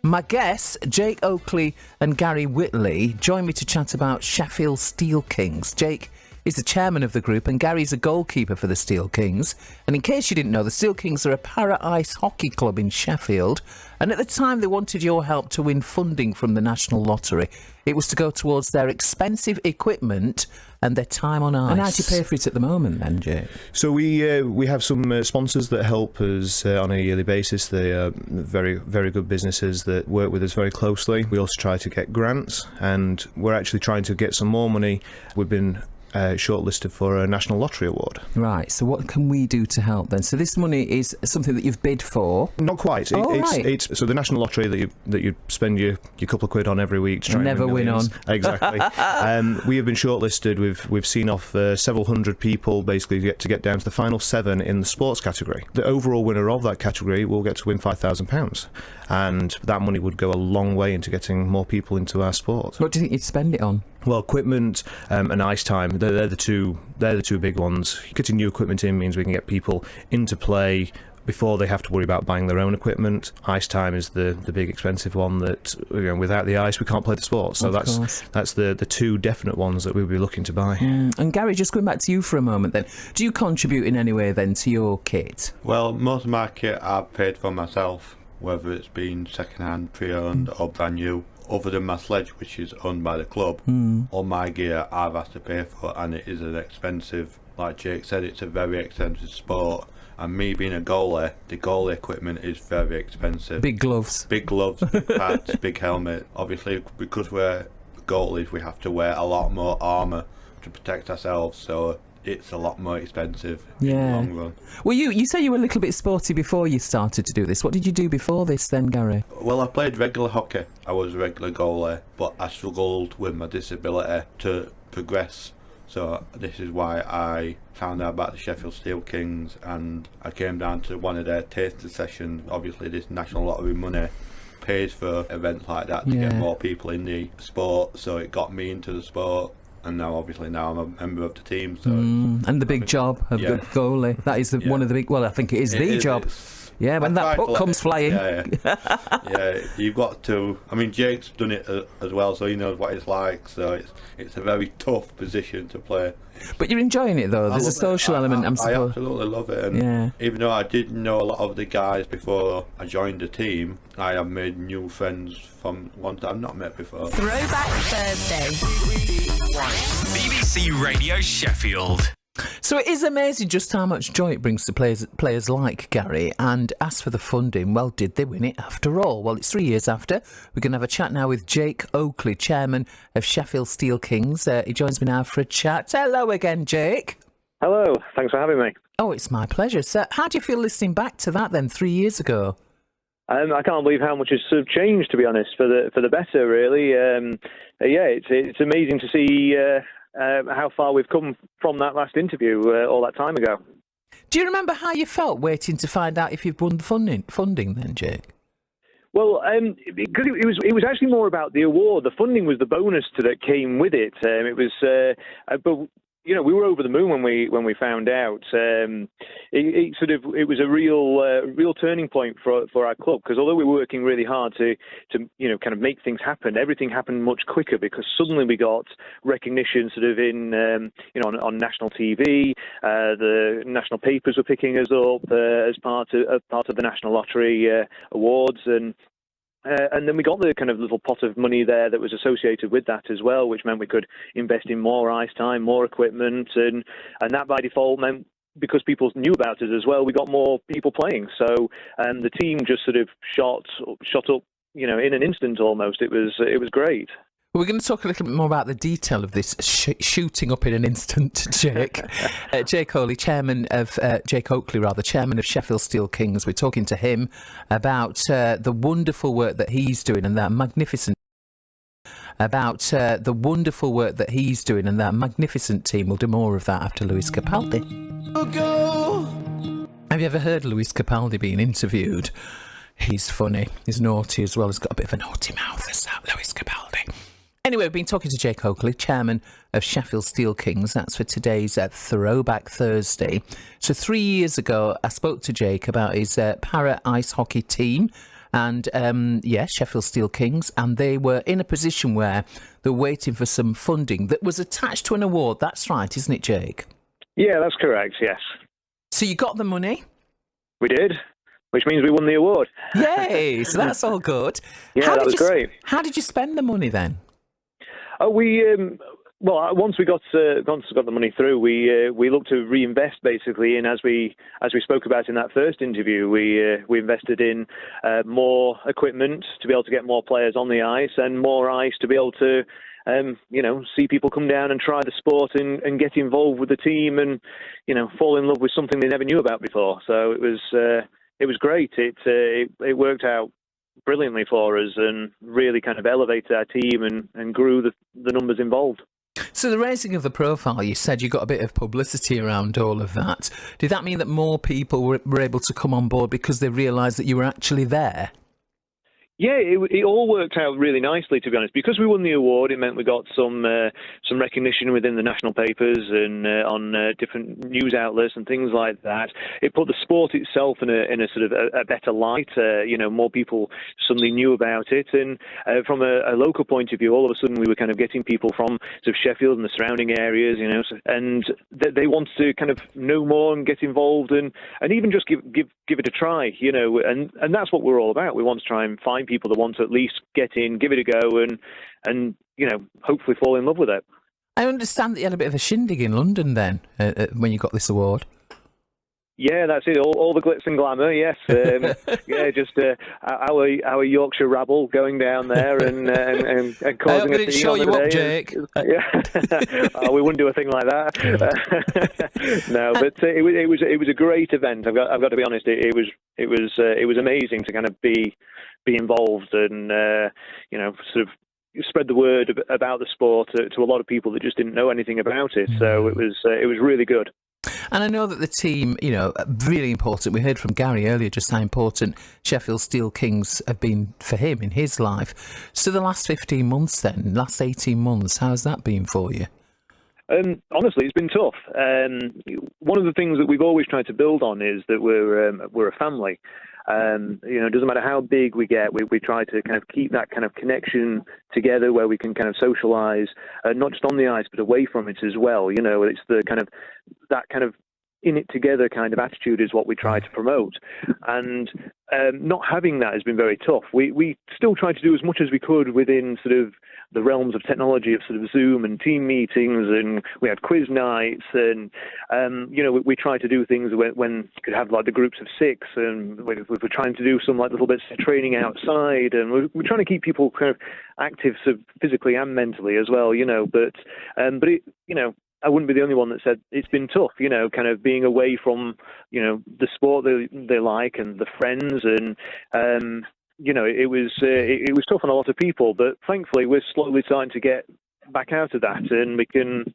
My guests, Jake Oakley and Gary Whitley, join me to chat about Sheffield Steelkings. Jake is the chairman of the group and Gary's a goalkeeper for the Steelkings. And in case you didn't know, the Steelkings are a para-ice hockey club in Sheffield. And at the time, they wanted your help to win funding from the National Lottery. It was to go towards their expensive equipment and their time on ice. And how do you pay for it at the moment then, Jake? So we have some sponsors that help us on a yearly basis. They are very, very good businesses that work with us very closely. We also try to get grants, and we're actually trying to get some more money. We've been shortlisted for a National Lottery Award. Right, so what can we do to help then? So this money is something that you've bid for? Not quite. It's so the National Lottery that you spend your couple of quid on every week to try never and win on. Exactly. We have been shortlisted. We've seen off several hundred people basically to get down to the final 7 in the sports category. The overall winner of that category will get to win £5,000, and that money would go a long way into getting more people into our sport. What do you think you'd spend it on? Well, equipment and ice time, they're the two big ones. Getting new equipment in means we can get people into play before they have to worry about buying their own equipment. Ice time is the big expensive one that, without the ice we can't play the sport. So that's the two definite ones that we'll be looking to buy. And Gary, just going back to you for a moment then, do you contribute in any way then to your kit? Well, most of my kit I've paid for myself, whether it's been second-hand, pre-owned or brand new. Other than my sledge, which is owned by the club, all my gear I've had to pay for, and it is an expensive, like Jake said, it's a very expensive sport. And me being a goalie, the goalie equipment is very expensive. Big gloves, big pads, big helmet. Obviously, because we're goalies, we have to wear a lot more armour to protect ourselves, so it's a lot more expensive in the long run. Well, you say you were a little bit sporty before you started to do this. What did you do before this then, Gary? Well, I played regular hockey. I was a regular goalie, but I struggled with my disability to progress. So this is why I found out about the Sheffield Steelkings, and I came down to one of their taster sessions. Obviously, this National Lottery money pays for events like that to get more people in the sport, so it got me into the sport. And now I'm a member of the team. So and the big job of the goalie. That is one of the big... Well, I think it is the job. Yeah, when that puck comes flying. Yeah, you've got to... I mean, Jake's done it as well, so he knows what it's like. So it's a very tough position to play. But you're enjoying it, though. There's a social element, I'm supposed. I absolutely love it. And even though I didn't know a lot of the guys before I joined the team, I have made new friends from ones that I've not met before. Throwback Thursday. BBC Radio Sheffield. So it is amazing just how much joy it brings to players like Gary. And as for the funding, well, did they win it after all? Well, it's 3 years after. We're going to have a chat now with Jake Oakley, chairman of Sheffield Steelkings. He joins me now for a chat. Hello again, Jake. Hello, thanks for having me. Oh, it's my pleasure. So how do you feel listening back to that then, 3 years ago? I can't believe how much has sort of changed, to be honest, for the better, really. It's amazing to see how far we've come from that last interview all that time ago. Do you remember how you felt waiting to find out if you'd won the funding then, Jake? Well, because it was actually more about the award. The funding was the bonus that came with it. But we were over the moon when we found out. It was a real turning point for our club, because although we were working really hard to kind of make things happen, everything happened much quicker because suddenly we got recognition sort of in on national TV. The national papers were picking us up as part of the National Lottery Awards, and then we got the kind of little pot of money there that was associated with that as well, which meant we could invest in more ice time, more equipment, and that by default meant, because people knew about it as well, we got more people playing. So the team just sort of shot up, in an instant almost. It was great. Well, we're going to talk a little bit more about the detail of this shooting up in an instant, Jake. Jake Oakley, chairman of Sheffield Steelkings. We're talking to him about the wonderful work that he's doing and that magnificent team. We'll do more of that after Lewis Capaldi. Have you ever heard Lewis Capaldi being interviewed? He's funny. He's naughty as well. He's got a bit of a naughty mouth, is that Lewis Capaldi? Anyway, we've been talking to Jake Oakley, chairman of Sheffield Steelkings. That's for today's Throwback Thursday. So 3 years ago, I spoke to Jake about his para ice hockey team and Sheffield Steelkings, and they were in a position where they're waiting for some funding that was attached to an award. That's right, isn't it, Jake? Yeah, that's correct, yes. So you got the money? We did, which means we won the award. Yay! So that's all good. Yeah, that was great. How did you spend the money then? Oh, once we got the money through, we looked to reinvest basically in, as we spoke about in that first interview, we invested in more equipment to be able to get more players on the ice and more ice to be able to see people come down and try the sport and get involved with the team and fall in love with something they never knew about before. So it was great. It worked out brilliantly for us and really kind of elevated our team and grew the numbers involved. So the raising of the profile, you said you got a bit of publicity around all of that. Did that mean that more people were able to come on board because they realised that you were actually there? Yeah, it all worked out really nicely, to be honest. Because we won the award, it meant we got some recognition within the national papers and on different news outlets and things like that. It put the sport itself in a sort of a better light. More people suddenly knew about it, and from a local point of view, all of a sudden we were kind of getting people from sort of Sheffield and the surrounding areas, and they wanted to kind of know more and get involved and even just give it a try, and that's what we're all about. We want to try and find people that want to at least get in, give it a go, and hopefully fall in love with it. I understand that you had a bit of a shindig in London then when you got this award. Yeah, that's it. All the glitz and glamour. Yes, just our Yorkshire rabble going down there and causing a scene on the day. Jake. Yeah, we wouldn't do a thing like that. No, but it was a great event. I've got to be honest. It was amazing to kind of be involved and sort of spread the word about the sport to a lot of people that just didn't know anything about it. So it was really good. And I know that the team, really important. We heard from Gary earlier just how important Sheffield Steelkings have been for him in his life. So the last 15 months then, last 18 months, how's that been for you? Honestly, it's been tough. One of the things that we've always tried to build on is that we're a family. It doesn't matter how big we get, we try to kind of keep that kind of connection together where we can kind of socialise, not just on the ice, but away from it as well. It's the kind of, that kind of in it together kind of attitude is what we try to promote. And not having that has been very tough. We still try to do as much as we could within sort of the realms of technology of sort of Zoom and team meetings, and we had quiz nights, and we try to do things when you could have like the groups of 6, and we're trying to do some like little bits of training outside, and we're trying to keep people kind of active, so physically and mentally as well, but it, I wouldn't be the only one that said it's been tough, kind of being away from, the sport they like and the friends, and it was tough on a lot of people, but thankfully we're slowly starting to get back out of that, and we can,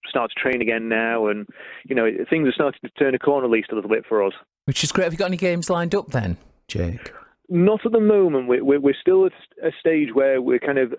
start to train again now, and things are starting to turn a corner at least a little bit for us. Which is great. Have you got any games lined up then, Jake? Not at the moment. We're still at a stage where we're kind of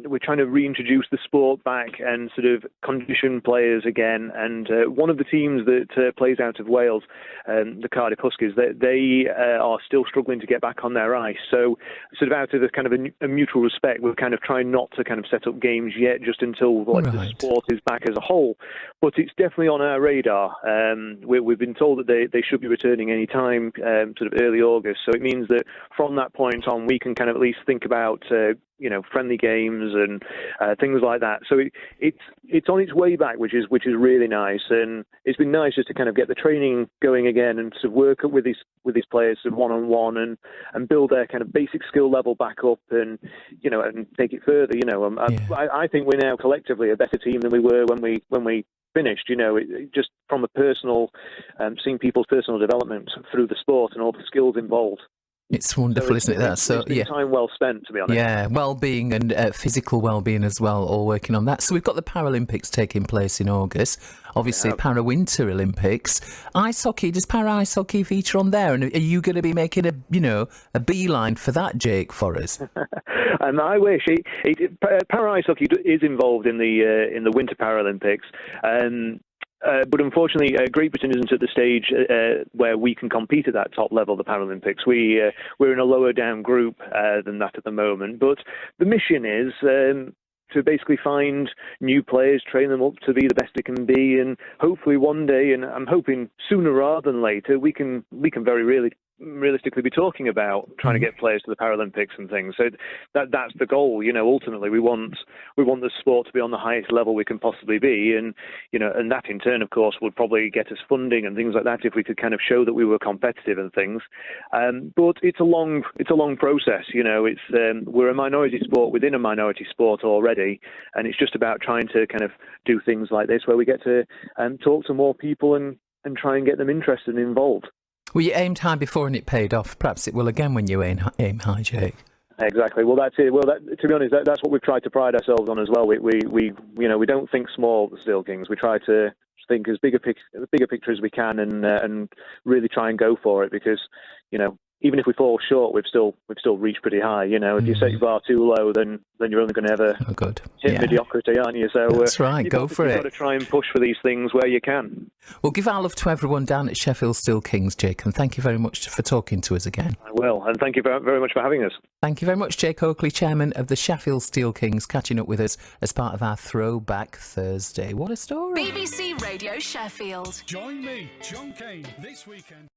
we're trying to reintroduce the sport back and sort of condition players again. And one of the teams that plays out of Wales, the Cardiff Huskies, they are still struggling to get back on their ice. So sort of out of a kind of a mutual respect, we're kind of trying not to kind of set up games yet, just until the sport is back as a whole. But it's definitely on our radar. We've been told that they should be returning any time, sort of early August. So it means that from that point on, we can kind of at least think about, friendly games and things like that. So it's on its way back, which is really nice. And it's been nice just to kind of get the training going again and to work with these players sort of one-on-one and build their kind of basic skill level back up and take it further. I think we're now collectively a better team than we were when we finished. Just from a personal, seeing people's personal development through the sport and all the skills involved. It's wonderful, isn't it? It's been time well spent, to be honest. Yeah, well-being and physical well-being as well, all working on that. So we've got the Paralympics taking place in August. Obviously, Para-Winter Olympics. Ice hockey, does para-ice hockey feature on there? And are you going to be making a beeline for that, Jake, for us? And I wish. Para-ice hockey is involved in the Winter Paralympics. But unfortunately, Great Britain isn't at the stage where we can compete at that top level, the Paralympics. We're in a lower down group than that at the moment. But the mission is to basically find new players, train them up to be the best they can be, and hopefully one day, and I'm hoping sooner rather than later, we can very realistically be talking about trying to get players to the Paralympics and things. So that's the goal. Ultimately we want the sport to be on the highest level we can possibly be, and and that in turn, of course, would probably get us funding and things like that if we could kind of show that we were competitive and things. But it's a long process. We're a minority sport within a minority sport already, and it's just about trying to kind of do things like this where we get to talk to more people and try and get them interested and involved. Well, you aimed high before and it paid off. Perhaps it will again when you aim high, Jake. Exactly. Well, that's it. Well, to be honest, that's what we've tried to pride ourselves on as well. We don't think small, the Steelkings. We try to think as big a picture as we can, and really try and go for it, because even if we fall short, we've still reached pretty high. If you set your bar too low, then you're only going to ever hit mediocrity, aren't you? So that's right. Go for it. You've got to try and push for these things where you can. Well, give our love to everyone down at Sheffield Steelkings, Jake, and thank you very much for talking to us again. I will, and thank you very much for having us. Thank you very much, Jake Oakley, chairman of the Sheffield Steelkings, catching up with us as part of our Throwback Thursday. What a story! BBC Radio Sheffield. Join me, John Kane, this weekend.